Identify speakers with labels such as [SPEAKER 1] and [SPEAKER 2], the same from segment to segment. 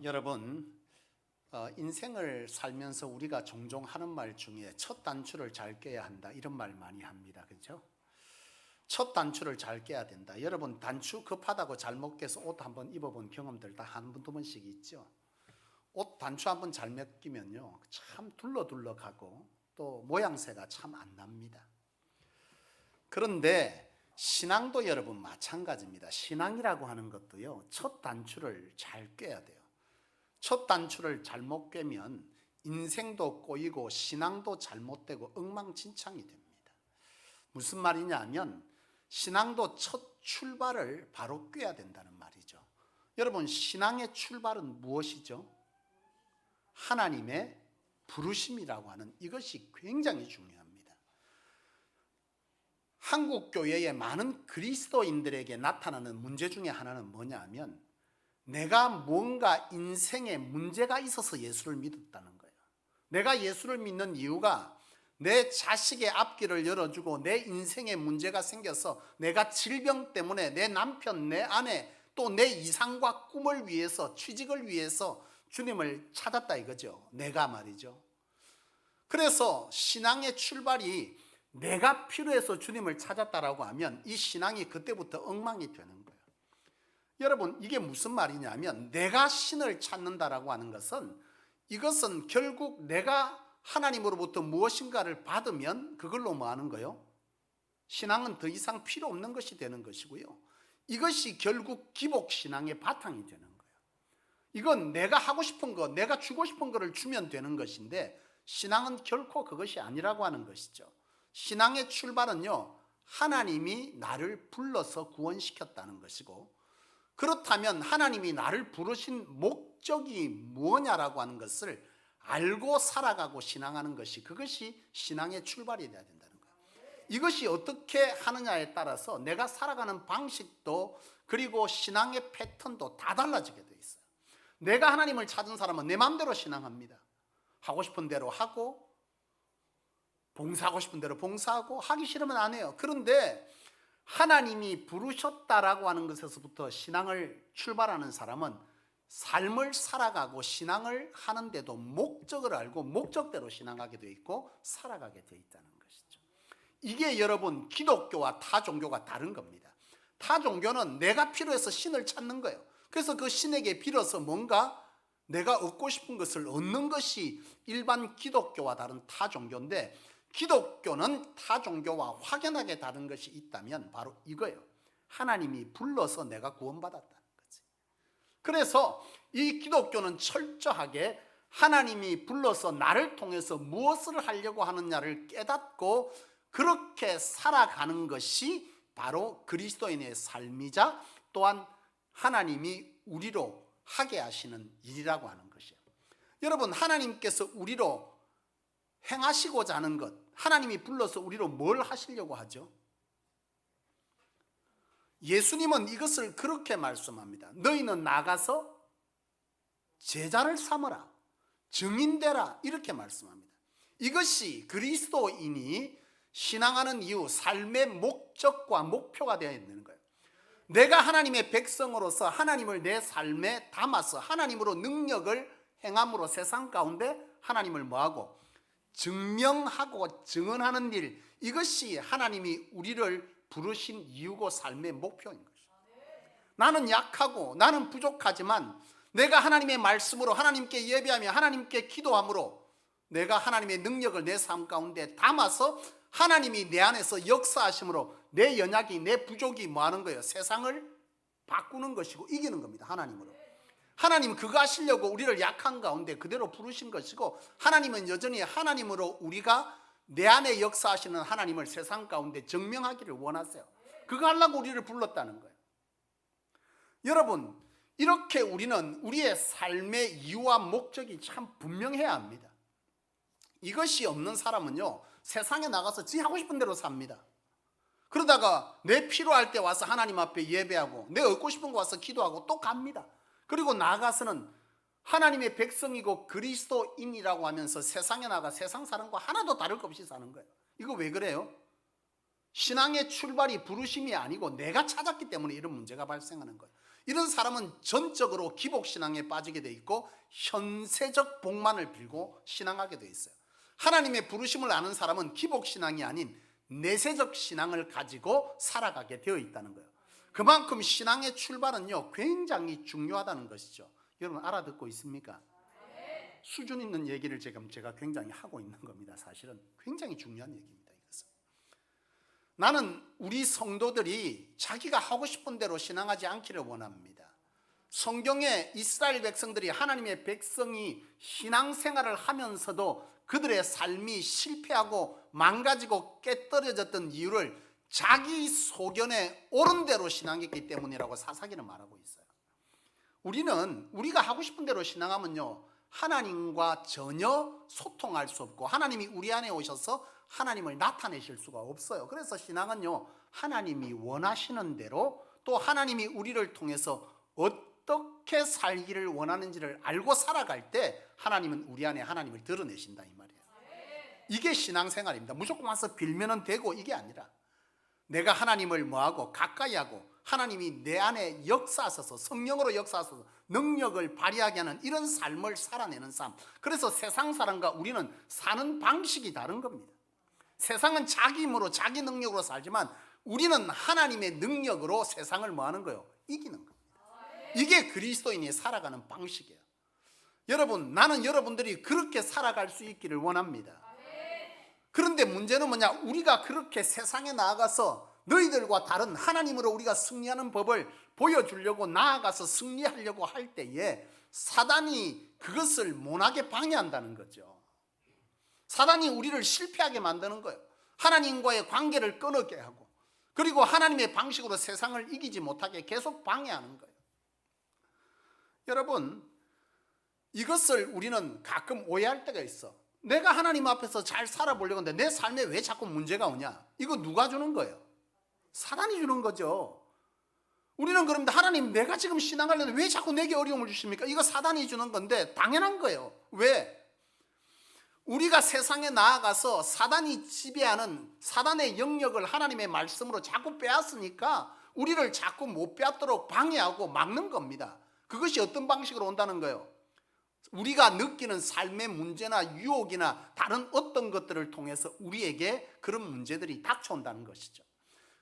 [SPEAKER 1] 여러분, 인생을 살면서 우리가 종종 하는 말 중에 첫 단추를 잘 꿰야 한다, 이런 말 많이 합니다. 그렇죠? 첫 단추를 잘 꿰야 된다. 여러분, 단추 급하다고 잘못 꿰서 옷 한번 입어본 경험들 다 한 번, 두 번씩 있죠. 옷 단추 한번 잘못 끼면요, 참 둘러둘러 가고 또 모양새가 참 안 납니다. 그런데 신앙도 여러분 마찬가지입니다. 신앙이라고 하는 것도요, 첫 단추를 잘 꿰야 돼요. 첫 단추를 잘못 꿰면 인생도 꼬이고 신앙도 잘못되고 엉망진창이 됩니다. 무슨 말이냐 하면 신앙도 첫 출발을 바로 꿰야 된다는 말이죠. 여러분, 신앙의 출발은 무엇이죠? 하나님의 부르심이라고 하는 이것이 굉장히 중요합니다. 한국 교회의 많은 그리스도인들에게 나타나는 문제 중에 하나는 뭐냐 하면 내가 뭔가 인생에 문제가 있어서 예수를 믿었다는 거예요. 내가 예수를 믿는 이유가 내 자식의 앞길을 열어주고 내 인생에 문제가 생겨서 내가 질병 때문에 내 남편, 내 아내, 또 내 이상과 꿈을 위해서, 취직을 위해서 주님을 찾았다 이거죠. 내가 말이죠. 그래서 신앙의 출발이 내가 필요해서 주님을 찾았다라고 하면 이 신앙이 그때부터 엉망이 되는 거예요. 여러분, 이게 무슨 말이냐면 내가 신을 찾는다라고 하는 것은 이것은 결국 내가 하나님으로부터 무엇인가를 받으면 그걸로 뭐 하는 거예요? 신앙은 더 이상 필요 없는 것이 되는 것이고요. 이것이 결국 기복신앙의 바탕이 되는 거예요. 이건 내가 하고 싶은 거, 내가 주고 싶은 거를 주면 되는 것인데 신앙은 결코 그것이 아니라고 하는 것이죠. 신앙의 출발은요, 하나님이 나를 불러서 구원시켰다는 것이고, 그렇다면 하나님이 나를 부르신 목적이 무엇냐라고 하는 것을 알고 살아가고 신앙하는 것이, 그것이 신앙의 출발이 되어야 된다는 거예요. 이것이 어떻게 하느냐에 따라서 내가 살아가는 방식도 그리고 신앙의 패턴도 다 달라지게 돼 있어요. 내가 하나님을 찾은 사람은 내 마음대로 신앙합니다. 하고 싶은 대로 하고 봉사하고 싶은 대로 봉사하고 하기 싫으면 안 해요. 그런데 하나님이 부르셨다라고 하는 것에서부터 신앙을 출발하는 사람은 삶을 살아가고 신앙을 하는데도 목적을 알고 목적대로 신앙하게 돼 있고 살아가게 돼 있다는 것이죠. 이게 여러분 기독교와 타 종교가 다른 겁니다. 타 종교는 내가 필요해서 신을 찾는 거예요. 그래서 그 신에게 빌어서 뭔가 내가 얻고 싶은 것을 얻는 것이 일반 기독교와 다른 타 종교인데, 기독교는 타 종교와 확연하게 다른 것이 있다면 바로 이거예요. 하나님이 불러서 내가 구원받았다는 거지. 그래서 이 기독교는 철저하게 하나님이 불러서 나를 통해서 무엇을 하려고 하느냐를 깨닫고 그렇게 살아가는 것이 바로 그리스도인의 삶이자 또한 하나님이 우리로 하게 하시는 일이라고 하는 것이에요. 여러분, 하나님께서 우리로 행하시고자 하는 것, 하나님이 불러서 우리로 뭘 하시려고 하죠? 예수님은 이것을 그렇게 말씀합니다. 너희는 나가서 제자를 삼으라, 증인되라, 이렇게 말씀합니다. 이것이 그리스도인이 신앙하는 이유, 삶의 목적과 목표가 되어야 되는 거예요. 내가 하나님의 백성으로서 하나님을 내 삶에 담아서 하나님으로 능력을 행함으로 세상 가운데 하나님을 뭐하고? 증명하고 증언하는 일, 이것이 하나님이 우리를 부르신 이유고 삶의 목표인 것이죠. 나는 약하고 나는 부족하지만 내가 하나님의 말씀으로 하나님께 예배하며 하나님께 기도함으로 내가 하나님의 능력을 내 삶 가운데 담아서 하나님이 내 안에서 역사하심으로 내 연약이, 내 부족이 뭐 하는 거예요? 세상을 바꾸는 것이고 이기는 겁니다. 하나님으로. 하나님 그거 하시려고 우리를 약한 가운데 그대로 부르신 것이고, 하나님은 여전히 하나님으로 우리가 내 안에 역사하시는 하나님을 세상 가운데 증명하기를 원하세요. 그거 하려고 우리를 불렀다는 거예요. 여러분, 이렇게 우리는 우리의 삶의 이유와 목적이 참 분명해야 합니다. 이것이 없는 사람은요, 세상에 나가서 지 하고 싶은 대로 삽니다. 그러다가 내 필요할 때 와서 하나님 앞에 예배하고 내 얻고 싶은 거 와서 기도하고 또 갑니다. 그리고 나가서는 하나님의 백성이고 그리스도인이라고 하면서 세상에 나가 세상 사람과 하나도 다를 것 없이 사는 거예요. 이거 왜 그래요? 신앙의 출발이 부르심이 아니고 내가 찾았기 때문에 이런 문제가 발생하는 거예요. 이런 사람은 전적으로 기복신앙에 빠지게 돼 있고 현세적 복만을 빌고 신앙하게 돼 있어요. 하나님의 부르심을 아는 사람은 기복신앙이 아닌 내세적 신앙을 가지고 살아가게 되어 있다는 거예요. 그만큼 신앙의 출발은요 굉장히 중요하다는 것이죠. 여러분 알아듣고 있습니까? 수준 있는 얘기를 지금 제가 굉장히 하고 있는 겁니다. 사실은 굉장히 중요한 얘기입니다. 이것은. 나는 우리 성도들이 자기가 하고 싶은 대로 신앙하지 않기를 원합니다. 성경에 이스라엘 백성들이 하나님의 백성이 신앙생활을 하면서도 그들의 삶이 실패하고 망가지고 깨떨어졌던 이유를 자기 소견에 옳은 대로 신앙했기 때문이라고 사사기는 말하고 있어요. 우리가 하고 싶은 대로 신앙하면요 하나님과 전혀 소통할 수 없고 하나님이 우리 안에 오셔서 하나님을 나타내실 수가 없어요. 그래서 신앙은요 하나님이 원하시는 대로 또 하나님이 우리를 통해서 어떻게 살기를 원하는지를 알고 살아갈 때 하나님은 우리 안에 하나님을 드러내신다 이 말이에요. 이게 신앙생활입니다. 무조건 와서 빌면은 되고 이게 아니라 내가 하나님을 뭐하고 가까이 하고 하나님이 내 안에 역사하셔서 성령으로 역사하셔서 능력을 발휘하게 하는 이런 삶을 살아내는 삶. 그래서 세상 사람과 우리는 사는 방식이 다른 겁니다. 세상은 자기 힘으로 자기 능력으로 살지만 우리는 하나님의 능력으로 세상을 뭐하는 거예요? 이기는 겁니다. 이게 그리스도인이 살아가는 방식이에요. 여러분, 나는 여러분들이 그렇게 살아갈 수 있기를 원합니다. 그런데 문제는 뭐냐? 우리가 그렇게 세상에 나아가서 너희들과 다른 하나님으로 우리가 승리하는 법을 보여주려고 나아가서 승리하려고 할 때에 사단이 그것을 못하게 방해한다는 거죠. 사단이 우리를 실패하게 만드는 거예요. 하나님과의 관계를 끊어게 하고 그리고 하나님의 방식으로 세상을 이기지 못하게 계속 방해하는 거예요. 여러분, 이것을 우리는 가끔 오해할 때가 있어. 내가 하나님 앞에서 잘 살아보려고 하는데 내 삶에 왜 자꾸 문제가 오냐? 이거 누가 주는 거예요? 사단이 주는 거죠. 우리는 그런데 하나님 내가 지금 신앙하려는데 왜 자꾸 내게 어려움을 주십니까? 이거 사단이 주는 건데 당연한 거예요. 왜? 우리가 세상에 나아가서 사단이 지배하는 사단의 영역을 하나님의 말씀으로 자꾸 빼앗으니까 우리를 자꾸 못 빼앗도록 방해하고 막는 겁니다. 그것이 어떤 방식으로 온다는 거예요? 우리가 느끼는 삶의 문제나 유혹이나 다른 어떤 것들을 통해서 우리에게 그런 문제들이 닥쳐온다는 것이죠.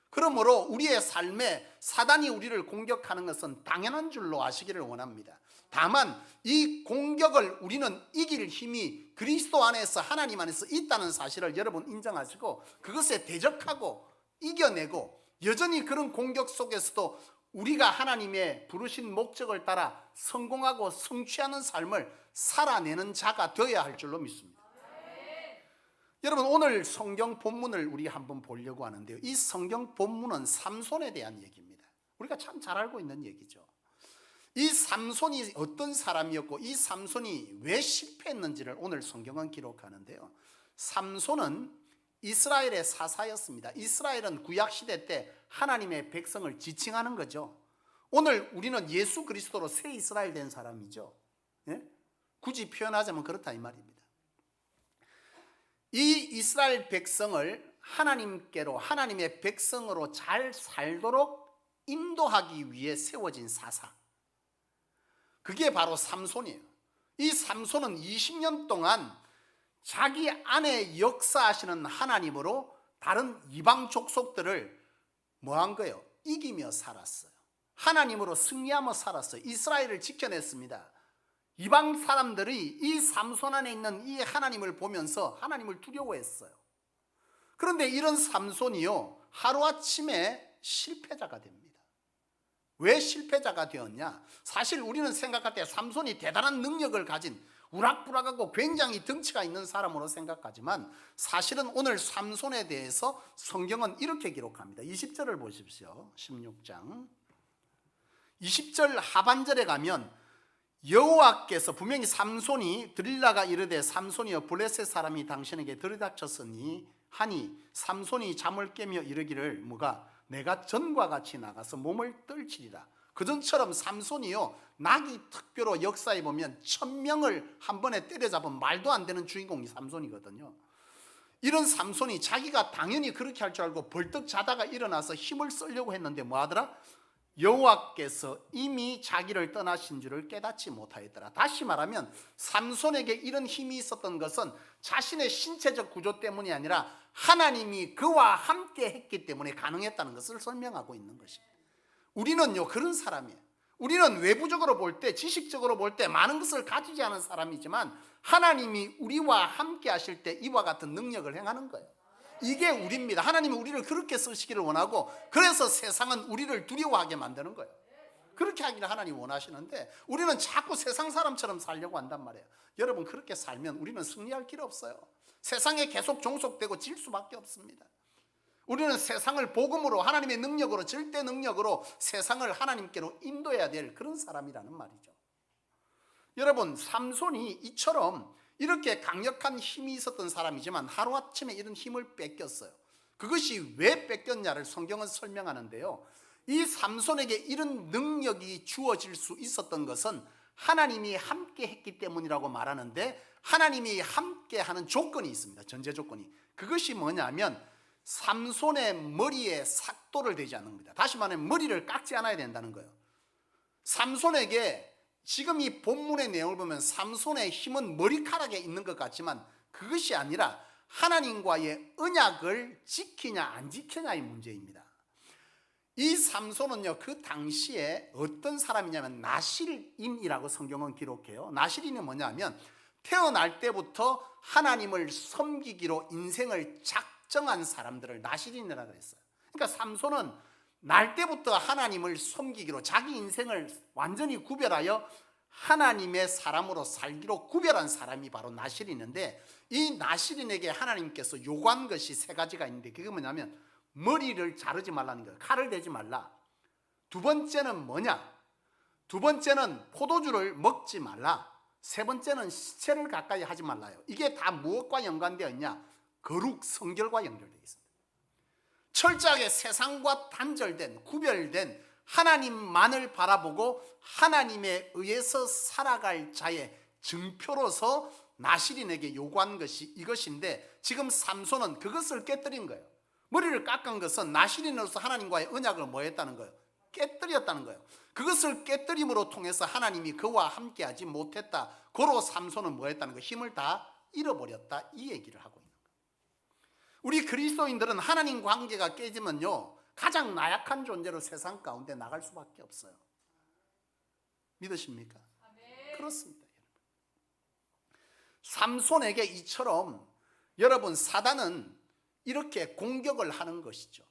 [SPEAKER 1] 그러므로 우리의 삶에 사단이 우리를 공격하는 것은 당연한 줄로 아시기를 원합니다. 다만 이 공격을 우리는 이길 힘이 그리스도 안에서 하나님 안에서 있다는 사실을 여러분 인정하시고 그것에 대적하고 이겨내고 여전히 그런 공격 속에서도 우리가 하나님의 부르신 목적을 따라 성공하고 성취하는 삶을 살아내는 자가 되어야 할 줄로 믿습니다. 여러분, 오늘 성경 본문을 우리 한번 보려고 하는데요. 이 성경 본문은 삼손에 대한 얘기입니다. 우리가 참 잘 알고 있는 얘기죠. 이 삼손이 어떤 사람이었고 이 삼손이 왜 실패했는지를 오늘 성경은 기록하는데요. 삼손은 이스라엘의 사사였습니다. 이스라엘은 구약시대 때 하나님의 백성을 지칭하는 거죠. 오늘 우리는 예수 그리스도로 새 이스라엘 된 사람이죠. 예? 굳이 표현하자면 그렇다 이 말입니다. 이 이스라엘 백성을 하나님께로 하나님의 백성으로 잘 살도록 인도하기 위해 세워진 사사, 그게 바로 삼손이에요. 이 삼손은 20년 동안 자기 안에 역사하시는 하나님으로 다른 이방 족속들을 뭐한 거예요? 이기며 살았어요. 하나님으로 승리하며 살았어요. 이스라엘을 지켜냈습니다. 이방 사람들이 이 삼손 안에 있는 이 하나님을 보면서 하나님을 두려워했어요. 그런데 이런 삼손이요 하루아침에 실패자가 됩니다. 왜 실패자가 되었냐? 사실 우리는 생각할 때 삼손이 대단한 능력을 가진 우락부락하고 굉장히 덩치가 있는 사람으로 생각하지만 사실은 오늘 삼손에 대해서 성경은 이렇게 기록합니다. 20절을 보십시오. 16장 20절 하반절에 가면 여호와께서 분명히 삼손이 들릴라가 이르되 삼손이여 블레셋 사람이 당신에게 들이닥쳤으니 하니 삼손이 잠을 깨며 이르기를 뭐가 내가 전과 같이 나가서 몸을 떨치리라. 그전처럼 삼손이요 나기 특별로 역사에 보면 1000명을 한 번에 때려잡은 말도 안 되는 주인공이 삼손이거든요. 이런 삼손이 자기가 당연히 그렇게 할 줄 알고 벌떡 자다가 일어나서 힘을 쓰려고 했는데 뭐 하더라? 여호와께서 이미 자기를 떠나신 줄을 깨닫지 못하였더라. 다시 말하면 삼손에게 이런 힘이 있었던 것은 자신의 신체적 구조 때문이 아니라 하나님이 그와 함께 했기 때문에 가능했다는 것을 설명하고 있는 것입니다. 우리는요 그런 사람이에요. 우리는 외부적으로 볼 때, 지식적으로 볼 때 많은 것을 가지지 않은 사람이지만 하나님이 우리와 함께 하실 때 이와 같은 능력을 행하는 거예요. 이게 우리입니다. 하나님은 우리를 그렇게 쓰시기를 원하고, 그래서 세상은 우리를 두려워하게 만드는 거예요. 그렇게 하기를 하나님이 원하시는데 우리는 자꾸 세상 사람처럼 살려고 한단 말이에요. 여러분, 그렇게 살면 우리는 승리할 길 없어요. 세상에 계속 종속되고 질 수밖에 없습니다. 우리는 세상을 복음으로, 하나님의 능력으로, 절대 능력으로 세상을 하나님께로 인도해야 될 그런 사람이라는 말이죠. 여러분, 삼손이 이처럼 이렇게 강력한 힘이 있었던 사람이지만 하루아침에 이런 힘을 뺏겼어요. 그것이 왜 뺏겼냐를 성경은 설명하는데요, 이 삼손에게 이런 능력이 주어질 수 있었던 것은 하나님이 함께 했기 때문이라고 말하는데, 하나님이 함께 하는 조건이 있습니다. 전제 조건이. 그것이 뭐냐면 삼손의 머리에 삭도를 대지 않는 겁니다. 다시 말하면 머리를 깎지 않아야 된다는 거예요. 삼손에게 지금 이 본문의 내용을 보면 삼손의 힘은 머리카락에 있는 것 같지만 그것이 아니라 하나님과의 언약을 지키냐 안 지키냐의 문제입니다. 이 삼손은요, 그 당시에 어떤 사람이냐면 나실인이라고 성경은 기록해요. 나실인은 뭐냐면 태어날 때부터 하나님을 섬기기로 인생을 작정한 사람들을 나실인이라고 그랬어요. 그러니까 삼손은 날 때부터 하나님을 섬기기로 자기 인생을 완전히 구별하여 하나님의 사람으로 살기로 구별한 사람이 바로 나실인인데, 이 나실인에게 하나님께서 요구한 것이 세 가지가 있는데, 그게 뭐냐면 머리를 자르지 말라는 거예요. 칼을 대지 말라. 두 번째는 뭐냐? 두 번째는 포도주를 먹지 말라. 세 번째는 시체를 가까이 하지 말라요. 이게 다 무엇과 연관되어 있냐? 거룩 성결과 연결되어 있습니다. 철저하게 세상과 단절된, 구별된 하나님만을 바라보고 하나님에 의해서 살아갈 자의 증표로서 나실인에게 요구한 것이 이것인데, 지금 삼손은 그것을 깨뜨린 거예요. 머리를 깎은 것은 나실인으로서 하나님과의 언약을 뭐 했다는 거예요? 깨뜨렸다는 거예요. 그것을 깨뜨림으로 통해서 하나님이 그와 함께하지 못했다. 고로 삼손은 뭐 했다는 거예요? 힘을 다 잃어버렸다, 이 얘기를 하고 있는 거예요. 우리 그리스도인들은 하나님 관계가 깨지면요 가장 나약한 존재로 세상 가운데 나갈 수밖에 없어요. 믿으십니까? 그렇습니다. 삼손에게 이처럼 여러분, 사단은 이렇게 공격을 하는 것이죠.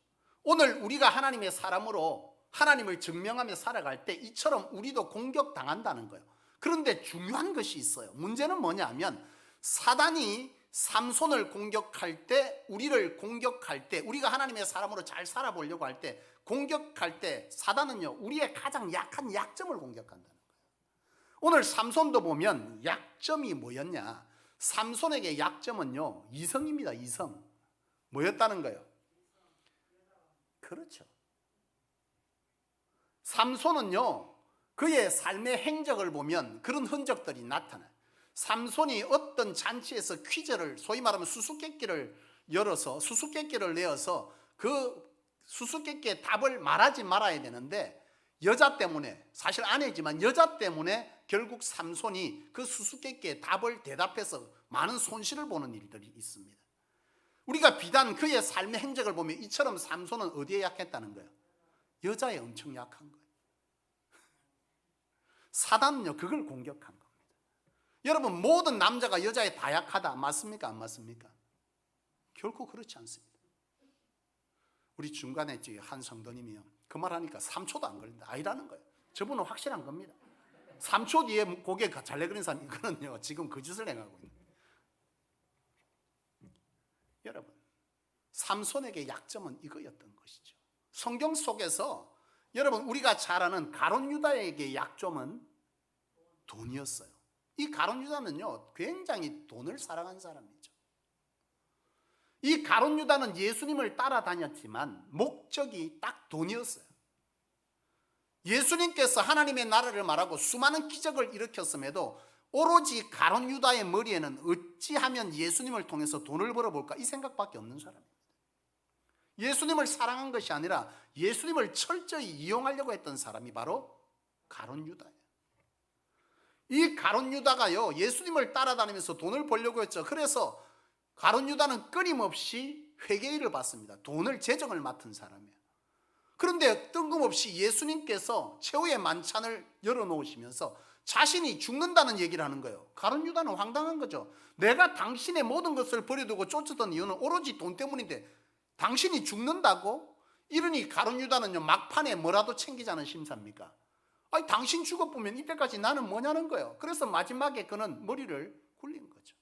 [SPEAKER 1] 오늘 우리가 하나님의 사람으로 하나님을 증명하며 살아갈 때 이처럼 우리도 공격당한다는 거예요. 그런데 중요한 것이 있어요. 문제는 뭐냐면 사단이 삼손을 공격할 때, 우리를 공격할 때, 우리가 하나님의 사람으로 잘 살아보려고 할 때, 공격할 때 사단은요 우리의 가장 약한 약점을 공격한다는 거예요. 오늘 삼손도 보면 약점이 뭐였냐? 삼손에게 약점은요 이성입니다. 이성. 뭐였다는 거예요? 그렇죠. 삼손은요 그의 삶의 행적을 보면 그런 흔적들이 나타나요. 삼손이 어떤 잔치에서 퀴즈를, 소위 말하면 수수께끼를 열어서 수수께끼를 내어서 그 수수께끼의 답을 말하지 말아야 되는데, 여자 때문에, 사실 아내지만 여자 때문에 결국 삼손이 그 수수께끼의 답을 대답해서 많은 손실을 보는 일들이 있습니다. 우리가 비단 그의 삶의 행적을 보면 이처럼 삼손은 어디에 약했다는 거예요? 여자에 엄청 약한 거예요. 사단은요 그걸 공격한 겁니다. 여러분, 모든 남자가 여자에 다 약하다 맞습니까? 안 맞습니까? 결코 그렇지 않습니다. 우리 중간에 한 성도님이요 그 말하니까 3초도 안 걸린다, 아니라는 거예요. 저분은 확실한 겁니다. 3초 뒤에 고개 잘 내그린 사람, 이거는요 지금 그 짓을 행하고 있는 거예요. 여러분, 삼손에게 약점은 이거였던 것이죠. 성경 속에서 여러분 우리가 잘 아는 가룟 유다에게 약점은 돈이었어요. 이 가룟 유다는요 굉장히 돈을 사랑한 사람이죠. 이 가룟 유다는 예수님을 따라다녔지만 목적이 딱 돈이었어요. 예수님께서 하나님의 나라를 말하고 수많은 기적을 일으켰음에도 오로지 가룟 유다의 머리에는 어찌하면 예수님을 통해서 돈을 벌어볼까 이 생각밖에 없는 사람입니다. 예수님을 사랑한 것이 아니라 예수님을 철저히 이용하려고 했던 사람이 바로 가룟 유다예요. 이 가룟 유다가요, 예수님을 따라다니면서 돈을 벌려고 했죠. 그래서 가룟 유다는 끊임없이 회계일을 받습니다. 돈을 재정을 맡은 사람이에요. 그런데 뜬금없이 예수님께서 최후의 만찬을 열어놓으시면서 자신이 죽는다는 얘기를 하는 거예요. 가룟 유다는 황당한 거죠. 내가 당신의 모든 것을 버려두고 쫓았던 이유는 오로지 돈 때문인데 당신이 죽는다고? 이러니 가룟 유다는요, 막판에 뭐라도 챙기자는 심사입니까? 아니, 당신 죽어보면 이때까지 나는 뭐냐는 거예요. 그래서 마지막에 그는 머리를 굴린 거죠.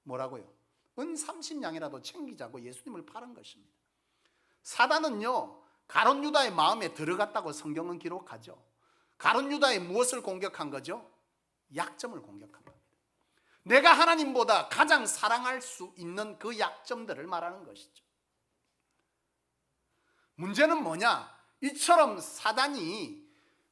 [SPEAKER 1] 뭐라고요? 은 30냥이라도 챙기자고 예수님을 팔은 것입니다. 사단은요, 가룟 유다의 마음에 들어갔다고 성경은 기록하죠. 가룟 유다의 무엇을 공격한 거죠? 약점을 공격한 겁니다. 내가 하나님보다 가장 사랑할 수 있는 그 약점들을 말하는 것이죠. 문제는 뭐냐? 이처럼 사단이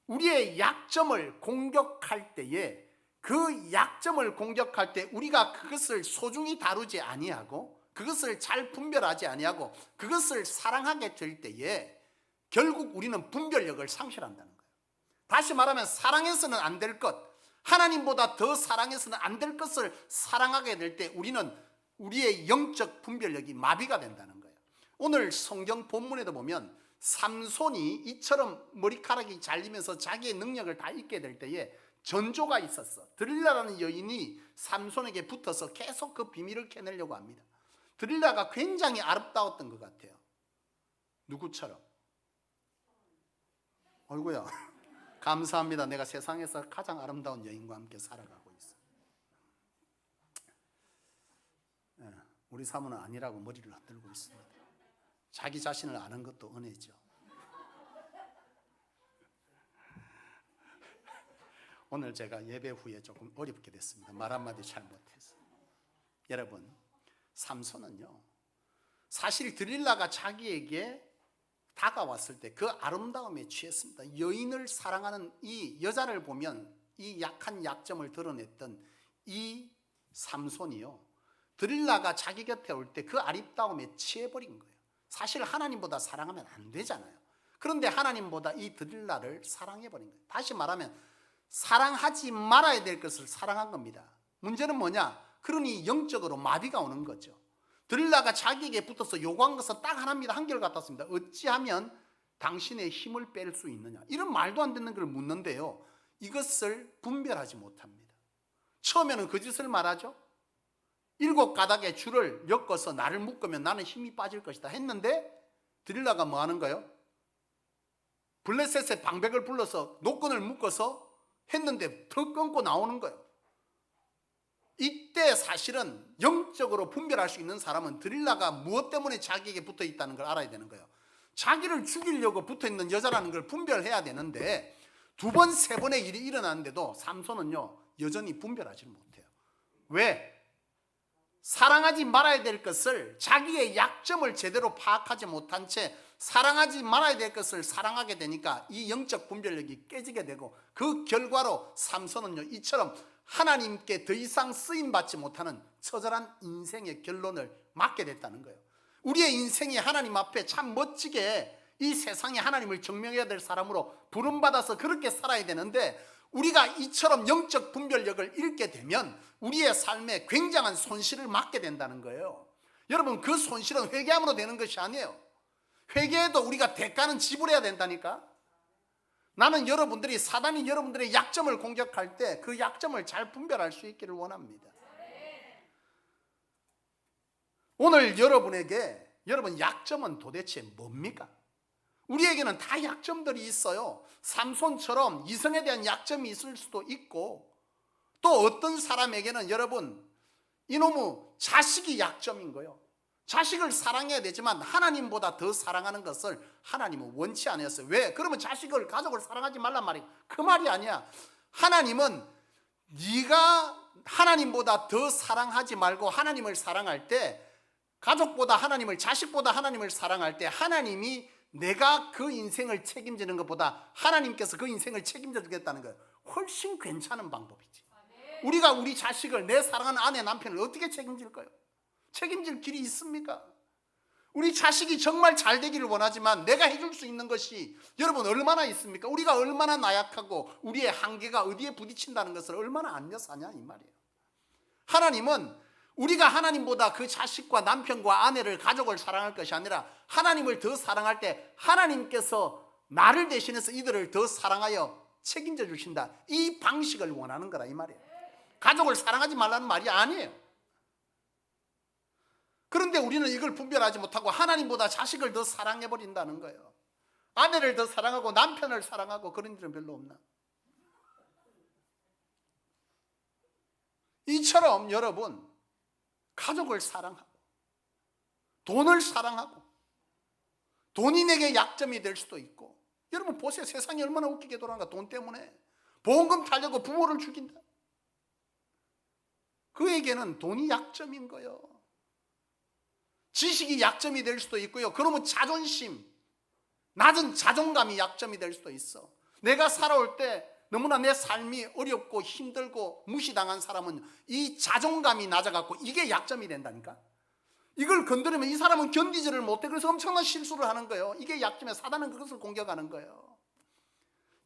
[SPEAKER 1] 우리의 약점을 공격할 때에 그 약점을 공격할 때 우리가 그것을 소중히 다루지 아니하고 그것을 잘 분별하지 아니하고 그것을 사랑하게 될 때에 결국 우리는 분별력을 상실한다는 거예요. 다시 말하면 사랑해서는 안 될 것, 하나님보다 더 사랑해서는 안 될 것을 사랑하게 될 때 우리는 우리의 영적 분별력이 마비가 된다는 거예요. 오늘 성경 본문에도 보면 삼손이 이처럼 머리카락이 잘리면서 자기의 능력을 다 잊게 될 때에 전조가 있었어. 드릴라라는 여인이 삼손에게 붙어서 계속 그 비밀을 캐내려고 합니다. 드릴라가 굉장히 아름다웠던 것 같아요. 누구처럼? 어이구야, 감사합니다. 내가 세상에서 가장 아름다운 여인과 함께 살아가고 있어. 우리 사모는 아니라고 머리를 흔들고 있습니다. 자기 자신을 아는 것도 은혜죠. 오늘 제가 예배 후에 조금 어렵게 됐습니다. 말 한마디 잘못해서. 여러분, 삼손은요, 사실 드릴라가 자기에게 다가왔을 때 그 아름다움에 취했습니다. 여인을 사랑하는 이 여자를 보면 이 약한 약점을 드러냈던 이 삼손이요, 드릴라가 자기 곁에 올 때 그 아름다움에 취해버린 거예요. 사실 하나님보다 사랑하면 안 되잖아요. 그런데 하나님보다 이 드릴라를 사랑해버린 거예요. 다시 말하면 사랑하지 말아야 될 것을 사랑한 겁니다. 문제는 뭐냐? 그러니 영적으로 마비가 오는 거죠. 드릴라가 자기에게 붙어서 요구한 것은 딱 하나입니다. 한결같았습니다. 어찌하면 당신의 힘을 뺄 수 있느냐? 이런 말도 안 되는 걸 묻는데요, 이것을 분별하지 못합니다. 처음에는 그 짓을 말하죠. 7가닥의 줄을 엮어서 나를 묶으면 나는 힘이 빠질 것이다 했는데 드릴라가 뭐 하는 거예요? 블레셋의 방백을 불러서 노끈을 묶어서 했는데 더 끊고 나오는 거예요. 이때 사실은 영적으로 분별할 수 있는 사람은 드릴라가 무엇 때문에 자기에게 붙어 있다는 걸 알아야 되는 거예요. 자기를 죽이려고 붙어 있는 여자라는 걸 분별해야 되는데 2번, 3번의 일이 일어났는데도 삼손은요, 여전히 분별하지 못해요. 왜? 사랑하지 말아야 될 것을, 자기의 약점을 제대로 파악하지 못한 채 사랑하지 말아야 될 것을 사랑하게 되니까 이 영적 분별력이 깨지게 되고 그 결과로 삼손은요, 이처럼 하나님께 더 이상 쓰임받지 못하는 처절한 인생의 결론을 맞게 됐다는 거예요. 우리의 인생이 하나님 앞에 참 멋지게 이 세상에 하나님을 증명해야 될 사람으로 부름받아서 그렇게 살아야 되는데 우리가 이처럼 영적 분별력을 잃게 되면 우리의 삶에 굉장한 손실을 맞게 된다는 거예요. 여러분, 그 손실은 회개함으로 되는 것이 아니에요. 회개해도 우리가 대가는 지불해야 된다니까. 나는 여러분들이, 사단이 여러분들의 약점을 공격할 때 그 약점을 잘 분별할 수 있기를 원합니다. 오늘 여러분에게, 여러분 약점은 도대체 뭡니까? 우리에게는 다 약점들이 있어요. 삼손처럼 이성에 대한 약점이 있을 수도 있고, 또 어떤 사람에게는 여러분, 이놈의 자식이 약점인 거예요. 자식을 사랑해야 되지만 하나님보다 더 사랑하는 것을 하나님은 원치 않았어요. 왜? 그러면 자식을, 가족을 사랑하지 말란 말이에요. 그 말이 아니야. 하나님은 네가 하나님보다 더 사랑하지 말고 하나님을 사랑할 때, 가족보다 하나님을, 자식보다 하나님을 사랑할 때 하나님이 내가 그 인생을 책임지는 것보다 하나님께서 그 인생을 책임져 주겠다는 거예요. 훨씬 괜찮은 방법이지. 우리가 우리 자식을, 내 사랑하는 아내, 남편을 어떻게 책임질 거예요? 책임질 길이 있습니까? 우리 자식이 정말 잘 되기를 원하지만 내가 해줄 수 있는 것이 여러분 얼마나 있습니까? 우리가 얼마나 나약하고 우리의 한계가 어디에 부딪힌다는 것을 얼마나 안 엿사냐 이 말이에요. 하나님은 우리가 하나님보다 그 자식과 남편과 아내를 가족을 사랑할 것이 아니라 하나님을 더 사랑할 때 하나님께서 나를 대신해서 이들을 더 사랑하여 책임져 주신다. 이 방식을 원하는 거라 이 말이에요. 가족을 사랑하지 말라는 말이 아니에요. 그런데 우리는 이걸 분별하지 못하고 하나님보다 자식을 더 사랑해버린다는 거예요. 아내를 더 사랑하고 남편을 사랑하고 그런 일은 별로 없나? 이처럼 여러분 가족을 사랑하고 돈을 사랑하고 돈이 내게 약점이 될 수도 있고, 여러분 보세요. 세상이 얼마나 웃기게 돌아가는가. 돈 때문에 보험금 타려고 부모를 죽인다. 그에게는 돈이 약점인 거예요. 지식이 약점이 될 수도 있고요. 그러면 자존심, 낮은 자존감이 약점이 될 수도 있어. 내가 살아올 때 너무나 내 삶이 어렵고 힘들고 무시당한 사람은 이 자존감이 낮아갖고 이게 약점이 된다니까. 이걸 건드리면 이 사람은 견디지를 못해. 그래서 엄청난 실수를 하는 거예요. 이게 약점에 사단은 그것을 공격하는 거예요.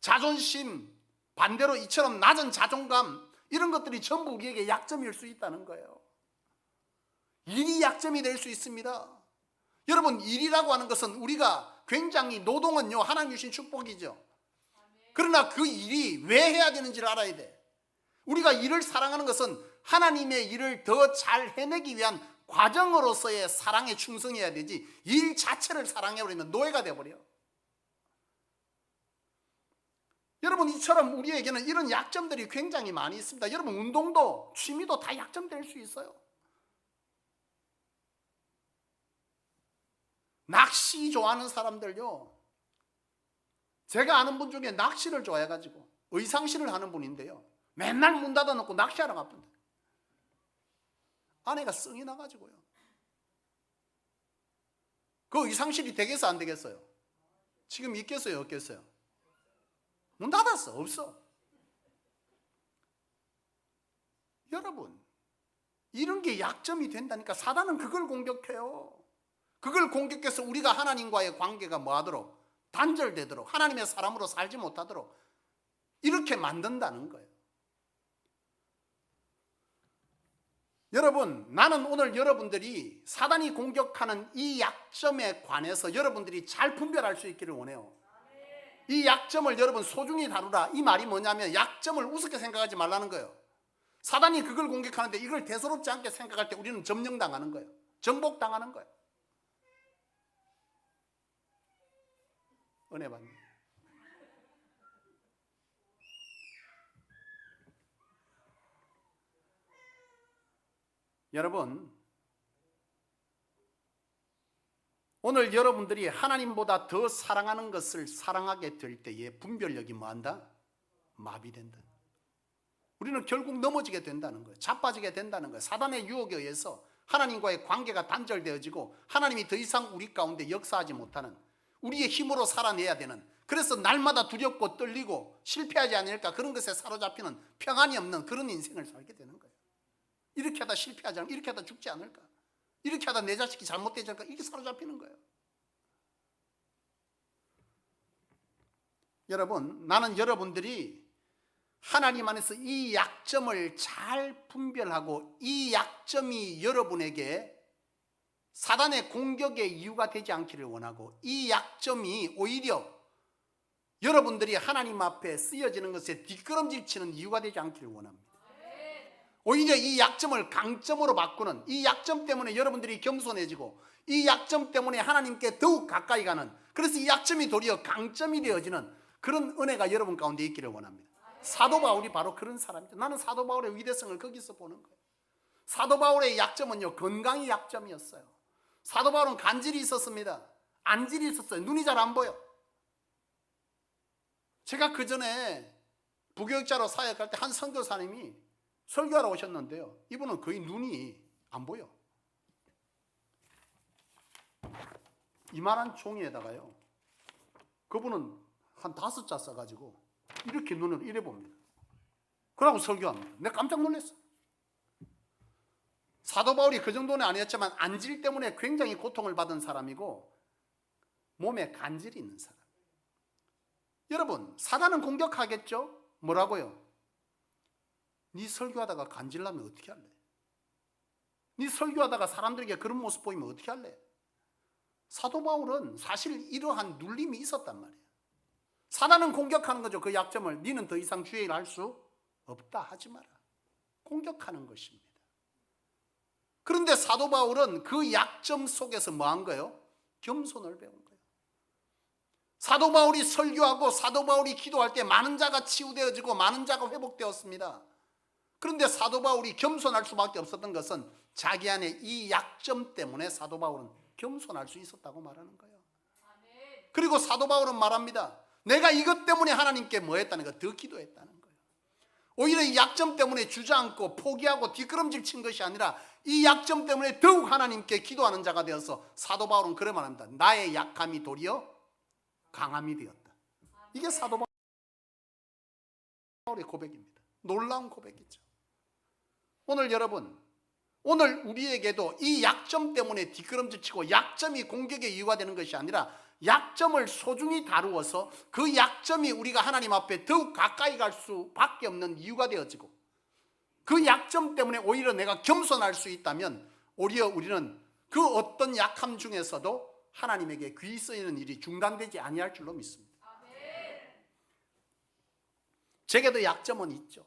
[SPEAKER 1] 자존심, 반대로 이처럼 낮은 자존감, 이런 것들이 전부 우리에게 약점일 수 있다는 거예요. 일이 약점이 될 수 있습니다. 여러분 일이라고 하는 것은 우리가 굉장히 노동은요 하나님 주신 축복이죠. 그러나 그 일이 왜 해야 되는지를 알아야 돼. 우리가 일을 사랑하는 것은 하나님의 일을 더 잘 해내기 위한 과정으로서의 사랑에 충성해야 되지, 일 자체를 사랑해버리면 노예가 돼버려. 여러분 이처럼 우리에게는 이런 약점들이 굉장히 많이 있습니다. 여러분 운동도 취미도 다 약점될 수 있어요. 낚시 좋아하는 사람들요, 제가 아는 분 중에 낚시를 좋아해가지고 의상실을 하는 분인데요, 맨날 문 닫아놓고 낚시하러 가던데 아내가 성이 나가지고요. 그 의상실이 되겠어 안 되겠어요? 지금 있겠어요 없겠어요? 문 닫았어. 없어. 여러분 이런 게 약점이 된다니까. 사단은 그걸 공격해요. 그걸 공격해서 우리가 하나님과의 관계가 뭐하도록 단절되도록, 하나님의 사람으로 살지 못하도록 이렇게 만든다는 거예요. 여러분 나는 오늘 여러분들이 사단이 공격하는 이 약점에 관해서 여러분들이 잘 분별할 수 있기를 원해요. 이 약점을 여러분 소중히 다루라. 이 말이 뭐냐면 약점을 우습게 생각하지 말라는 거예요. 사단이 그걸 공격하는데 이걸 대수롭지 않게 생각할 때 우리는 점령당하는 거예요. 정복당하는 거예요. 은혜 받는. 여러분 오늘 여러분들이 하나님보다 더 사랑하는 것을 사랑하게 될 때에 분별력이 뭐한다? 마비된다. 우리는 결국 넘어지게 된다는 거예요. 자빠지게 된다는 거예요. 사단의 유혹에 의해서 하나님과의 관계가 단절되어지고 하나님이 더 이상 우리 가운데 역사하지 못하는, 우리의 힘으로 살아내야 되는, 그래서 날마다 두렵고 떨리고 실패하지 않을까 그런 것에 사로잡히는 평안이 없는 그런 인생을 살게 되는 거예요. 이렇게 하다 실패하지 않을까, 이렇게 하다 죽지 않을까, 이렇게 하다 내 자식이 잘못되지 않을까, 이렇게 사로잡히는 거예요. 여러분 나는 여러분들이 하나님 안에서 이 약점을 잘 분별하고 이 약점이 여러분에게 사단의 공격의 이유가 되지 않기를 원하고, 이 약점이 오히려 여러분들이 하나님 앞에 쓰여지는 것에 뒷걸음질 치는 이유가 되지 않기를 원합니다. 오히려 이 약점을 강점으로 바꾸는, 이 약점 때문에 여러분들이 겸손해지고 이 약점 때문에 하나님께 더욱 가까이 가는, 그래서 이 약점이 도리어 강점이 되어지는 그런 은혜가 여러분 가운데 있기를 원합니다. 사도 바울이 바로 그런 사람이죠. 나는 사도 바울의 위대성을 거기서 보는 거예요. 사도 바울의 약점은요 건강이 약점이었어요. 사도 바울은 간질이 있었습니다. 안질이 있었어요. 눈이 잘 안 보여. 제가 그 전에 부교육자로 사역할 때 한 선교사님이 설교하러 오셨는데요, 이분은 거의 눈이 안 보여. 이만한 종이에다가요 그분은 한 5자 써가지고 이렇게 눈을 이래 봅니다. 그러고 설교합니다. 내가 깜짝 놀랐어. 사도 바울이 그 정도는 아니었지만 안질 때문에 굉장히 고통을 받은 사람이고 몸에 간질이 있는 사람. 여러분, 사단은 공격하겠죠? 뭐라고요? 네 설교하다가 간질나면 어떻게 할래? 네 설교하다가 사람들에게 그런 모습 보이면 어떻게 할래? 사도 바울은 사실 이러한 눌림이 있었단 말이에요. 사단은 공격하는 거죠. 그 약점을. 너는 더 이상 주의 일 할 수 없다 하지 마라. 공격하는 것입니다. 그런데 사도 바울은 그 약점 속에서 뭐 한 거예요? 겸손을 배운 거예요. 사도 바울이 설교하고 사도 바울이 기도할 때 많은 자가 치유되어지고 많은 자가 회복되었습니다. 그런데 사도 바울이 겸손할 수밖에 없었던 것은 자기 안에 이 약점 때문에 사도 바울은 겸손할 수 있었다고 말하는 거예요. 그리고 사도 바울은 말합니다. 내가 이것 때문에 하나님께 뭐 했다는 거? 더 기도했다는 거예요. 오히려 이 약점 때문에 주저앉고 포기하고 뒷걸음질 친 것이 아니라 이 약점 때문에 더욱 하나님께 기도하는 자가 되어서 사도 바울은 그래 말합니다. 나의 약함이 도리어 강함이 되었다. 이게 사도 바울의 고백입니다. 놀라운 고백이죠. 오늘 여러분, 오늘 우리에게도 이 약점 때문에 뒷걸음질치고 약점이 공격의 이유가 되는 것이 아니라 약점을 소중히 다루어서 그 약점이 우리가 하나님 앞에 더욱 가까이 갈 수밖에 없는 이유가 되어지고 그 약점 때문에 오히려 내가 겸손할 수 있다면 오히려 우리는 그 어떤 약함 중에서도 하나님에게 귀 쓰이는 일이 중단되지 아니할 줄로 믿습니다. 제게도 약점은 있죠.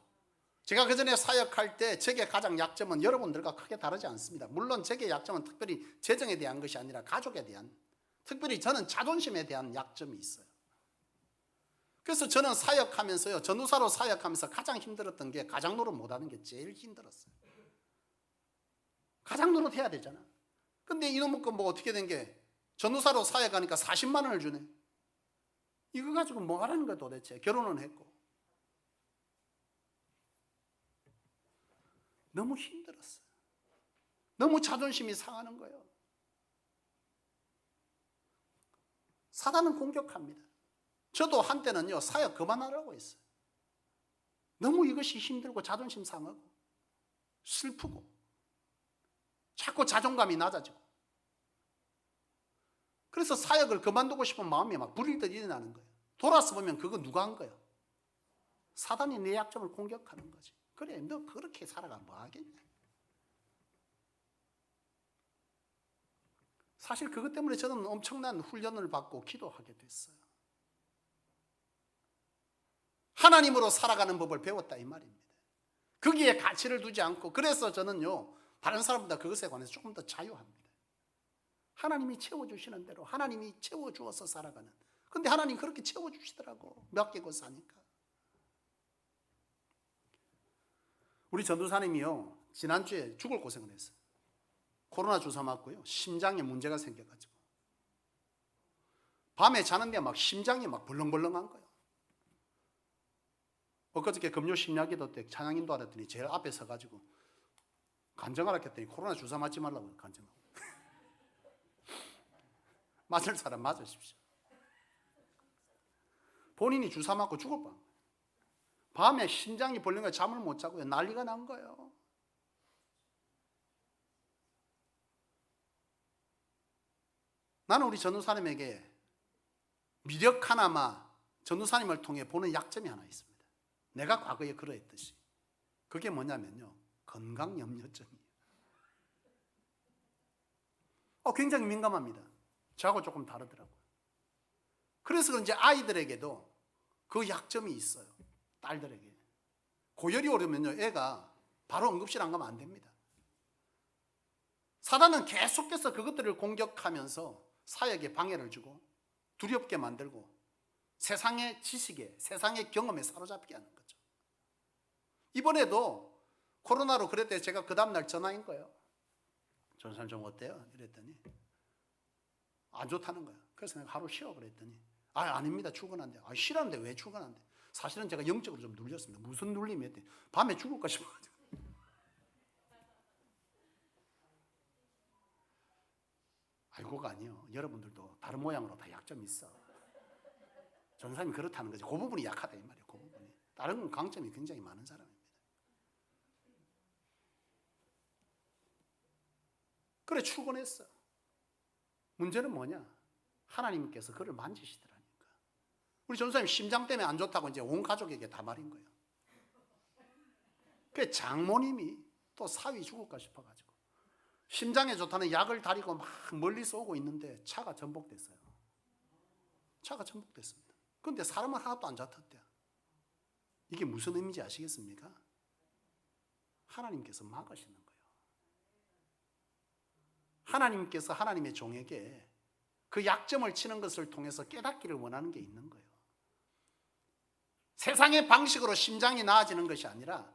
[SPEAKER 1] 제가 그전에 사역할 때 제게 가장 약점은 여러분들과 크게 다르지 않습니다. 물론 제게 약점은 특별히 재정에 대한 것이 아니라 가족에 대한, 특별히 저는 자존심에 대한 약점이 있어요. 그래서 저는 사역하면서요, 전도사로 사역하면서 가장 힘들었던 게 가장 노릇 못하는 게 제일 힘들었어요. 가장 노릇해야 되잖아. 근데 이놈의 거 뭐 어떻게 된 게 전도사로 사역하니까 40만 원을 주네. 이거 가지고 뭐 하라는 거야 도대체. 결혼은 했고. 너무 힘들었어요. 너무 자존심이 상하는 거예요. 사단은 공격합니다. 저도 한때는요, 사역 그만하라고 했어요. 너무 이것이 힘들고 자존심 상하고 슬프고 자꾸 자존감이 낮아지고, 그래서 사역을 그만두고 싶은 마음이 막 불일 듯 일어나는 거예요. 돌아서 보면 그거 누가 한 거예요? 사단이 내 약점을 공격하는 거지. 그래, 너 그렇게 살아가 뭐 하겠냐. 사실 그것 때문에 저는 엄청난 훈련을 받고 기도하게 됐어요. 하나님으로 살아가는 법을 배웠다 이 말입니다. 거기에 가치를 두지 않고, 그래서 저는요, 다른 사람보다 그것에 관해서 조금 더 자유합니다. 하나님이 채워주시는 대로 하나님이 채워주어서 살아가는. 근데 하나님 그렇게 채워주시더라고, 맡기고 사니까. 우리 전도사님이요, 지난주에 죽을 고생을 했어요. 코로나 주사 맞고요, 심장에 문제가 생겨가지고 밤에 자는데 막 심장이 막 벌렁벌렁한 거예요. 엊그저께 금요 심야기도 때 찬양인도 하랬더니 제일 앞에 서가지고 간증하라 했더니 코로나 주사 맞지 말라고 간증하고. 맞을 사람 맞으십시오. 본인이 주사 맞고 죽을 뻔. 밤에 심장이 벌렁해 잠을 못 자고요, 난리가 난 거예요. 나는 우리 전도사님에게 미력 하나마 전도사님을 통해 보는 약점이 하나 있습니다. 내가 과거에 그러했듯이. 그게 뭐냐면요, 건강염려증이에요. 굉장히 민감합니다. 저하고 조금 다르더라고요. 그래서 그런지 아이들에게도 그 약점이 있어요. 딸들에게. 고열이 오르면요, 애가 바로 응급실 안 가면 안 됩니다. 사단은 계속해서 그것들을 공격하면서 사역에 방해를 주고 두렵게 만들고 세상의 지식에, 세상의 경험에 사로잡게 하는 거죠. 이번에도 코로나로 그랬더니 제가 그 다음날 전화인 거예요. 전사님 좀 어때요? 이랬더니 안 좋다는 거예요. 그래서 내가 하루 쉬어 그랬더니 아닙니다, 출근한대. 쉬라는데 왜 출근한대? 사실은 제가 영적으로 좀 눌렸습니다. 무슨 눌림이 했더니 밤에 죽을까 싶어가지고. 아이고가 아니요, 여러분들도 다른 모양으로 다 약점이 있어. 전사님이 그렇다는 거지. 그 부분이 약하다 이 말이에요. 그 부분이. 다른 건 강점이 굉장히 많은 사람입니다. 그래 출근했어. 문제는 뭐냐? 하나님께서 그를 만지시더라니까. 우리 전사님 심장 때문에 안 좋다고 이제 온 가족에게 다 말인 거예요. 그 장모님이 또 사위 죽을까 싶어가지고 심장에 좋다는 약을 다리고 막 멀리서 오고 있는데 차가 전복됐어요. 차가 전복됐습니다. 그런데 사람은 하나도 안 잡혔대요. 이게 무슨 의미인지 아시겠습니까? 하나님께서 막으시는 거예요. 하나님께서 하나님의 종에게 그 약점을 치는 것을 통해서 깨닫기를 원하는 게 있는 거예요. 세상의 방식으로 심장이 나아지는 것이 아니라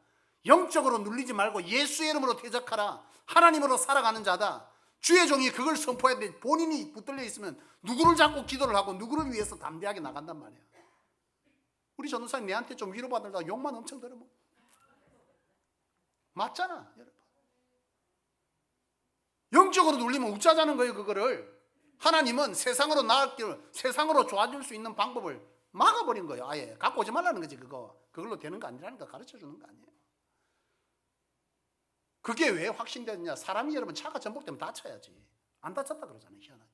[SPEAKER 1] 영적으로 눌리지 말고 예수의 이름으로 대적하라. 하나님으로 살아가는 자다. 주의 종이 그걸 선포해야 돼. 본인이 붙들려 있으면 누구를 잡고 기도를 하고 누구를 위해서 담대하게 나간단 말이야. 우리 전도사님 내한테 좀 위로받으려고 욕만 엄청 들으면 맞잖아, 여러분. 영적으로 눌리면 웃자자는 거예요, 그거를. 하나님은 세상으로 나아길, 세상으로 좋아질 수 있는 방법을 막아버린 거예요. 아예 갖고 오지 말라는 거지. 그걸로 되는 거 아니라는 거 가르쳐 주는 거 아니에요. 그게 왜 확신되느냐? 사람이 여러분 차가 전복되면 다쳐야지. 안 다쳤다 그러잖아요, 희한하게.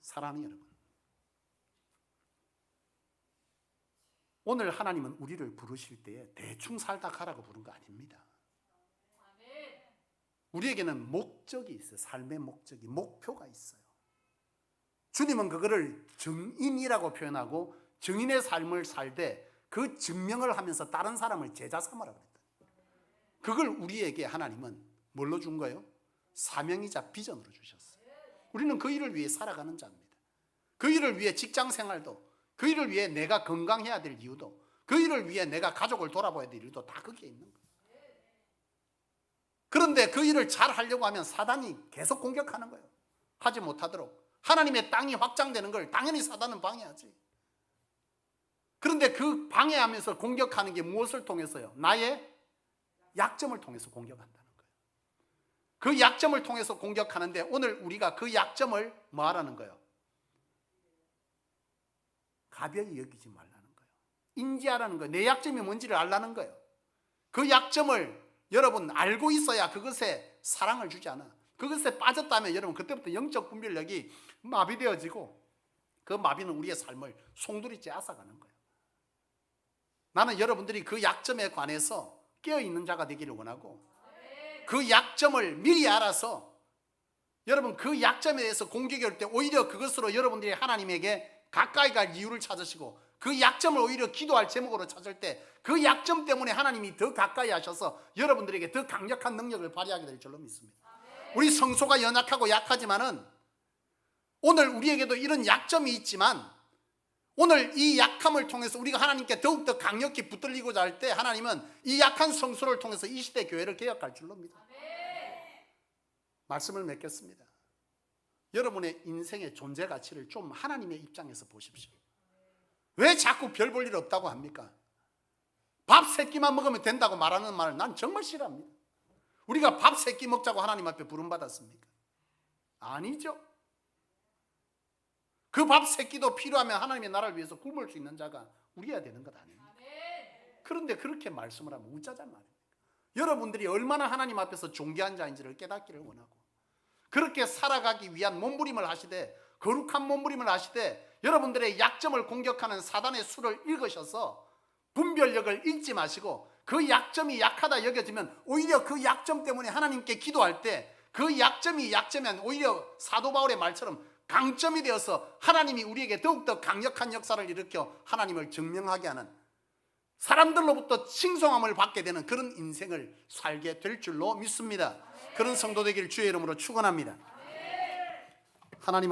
[SPEAKER 1] 사랑하는 여러분, 오늘 하나님은 우리를 부르실 때에 대충 살다 가라고 부른 거 아닙니다. 우리에게는 목적이 있어요. 삶의 목적이, 목표가 있어요. 주님은 그거를 증인이라고 표현하고 증인의 삶을 살되 그 증명을 하면서 다른 사람을 제자 삼으라고 했다. 그걸 우리에게 하나님은 뭘로 준 거예요? 사명이자 비전으로 주셨어요. 우리는 그 일을 위해 살아가는 자입니다. 그 일을 위해 직장 생활도, 그 일을 위해 내가 건강해야 될 이유도, 그 일을 위해 내가 가족을 돌아봐야 될 이유도 다 거기에 있는 거예요. 그런데 그 일을 잘 하려고 하면 사단이 계속 공격하는 거예요. 하지 못하도록. 하나님의 땅이 확장되는 걸 당연히 사단은 방해하지. 그런데 그 방해하면서 공격하는 게 무엇을 통해서요? 나의 약점을 통해서 공격한다는 거예요. 그 약점을 통해서 공격하는데 오늘 우리가 그 약점을 뭐 하라는 거예요? 가벼이 여기지 말라는 거예요. 인지하라는 거예요. 내 약점이 뭔지를 알라는 거예요. 그 약점을 여러분 알고 있어야 그것에 사랑을 주지 않아. 그것에 빠졌다면 여러분 그때부터 영적 분별력이 마비되어지고 그 마비는 우리의 삶을 송두리째 앗아가는 거예요. 나는 여러분들이 그 약점에 관해서 깨어있는 자가 되기를 원하고 그 약점을 미리 알아서 여러분 그 약점에 대해서 공격이 올 때 오히려 그것으로 여러분들이 하나님에게 가까이 갈 이유를 찾으시고 그 약점을 오히려 기도할 제목으로 찾을 때 그 약점 때문에 하나님이 더 가까이 하셔서 여러분들에게 더 강력한 능력을 발휘하게 될 줄로 믿습니다. 우리 성소가 연약하고 약하지만은 오늘 우리에게도 이런 약점이 있지만 오늘 이 약함을 통해서 우리가 하나님께 더욱더 강력히 붙들리고자 할 때 하나님은 이 약한 성소를 통해서 이 시대 교회를 개혁할 줄로 믿습니다. 말씀을 맺겠습니다. 여러분의 인생의 존재 가치를 좀 하나님의 입장에서 보십시오. 왜 자꾸 별 볼 일 없다고 합니까? 밥 세 끼만 먹으면 된다고 말하는 말을 난 정말 싫어합니다. 우리가 밥 세 끼 먹자고 하나님 앞에 부름받았습니까? 아니죠. 그 밥 세 끼도 필요하면 하나님의 나라를 위해서 굶을 수 있는 자가 우리야 되는 것 아닙니까? 그런데 그렇게 말씀을 하면 웃자잔 말입니까? 여러분들이 얼마나 하나님 앞에서 존귀한 자인지를 깨닫기를 원하고 그렇게 살아가기 위한 몸부림을 하시되 거룩한 몸부림을 하시되 여러분들의 약점을 공격하는 사단의 수를 읽으셔서 분별력을 잃지 마시고 그 약점이 약하다 여겨지면 오히려 그 약점 때문에 하나님께 기도할 때 그 약점이 약점이면 오히려 사도 바울의 말처럼 강점이 되어서 하나님이 우리에게 더욱더 강력한 역사를 일으켜 하나님을 증명하게 하는 사람들로부터 칭송함을 받게 되는 그런 인생을 살게 될 줄로 믿습니다. 그런 성도 되기를 주의 이름으로 축원합니다. 하나님 앞